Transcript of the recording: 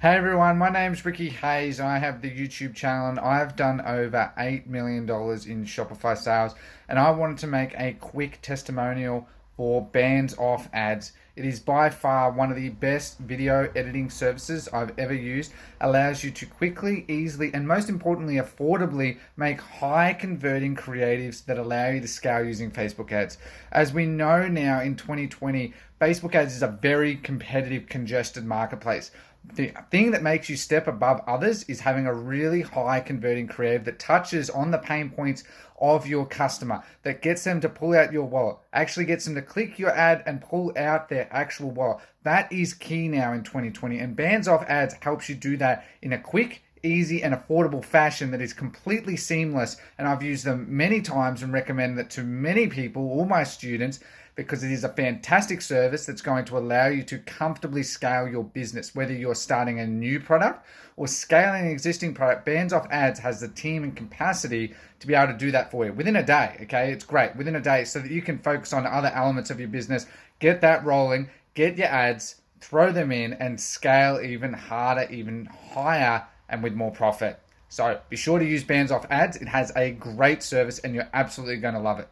Hey everyone, my name's Ricky Hayes. I have the YouTube channel and I've done over $8 million in Shopify sales. And I wanted to make a quick testimonial for BandsOffAds. It is by far one of the best video editing services I've ever used. Allows you to quickly, easily, and most importantly, affordably make high converting creatives that allow you to scale using Facebook ads. As we know now in 2020, Facebook ads is a very competitive, congested marketplace. The thing that makes you step above others is having a really high converting creative that touches on the pain points of your customer, that gets them to pull out your wallet, actually gets them to click your ad and pull out their actual wallet. That is key now in 2020, and BandsOffAds helps you do that in a quick, easy and affordable fashion that is completely seamless. And I've used them many times and recommend that to many people, all my students, because it is a fantastic service that's going to allow you to comfortably scale your business. Whether you're starting a new product or scaling an existing product, BandsOffAds has the team and capacity to be able to do that for you within a day. Okay, it's great within a day, so that you can focus on other elements of your business, get that rolling, get your ads, throw them in, and scale even harder, even higher, and with more profit. So be sure to use BandsOffAds. It has a great service and you're absolutely going to love it.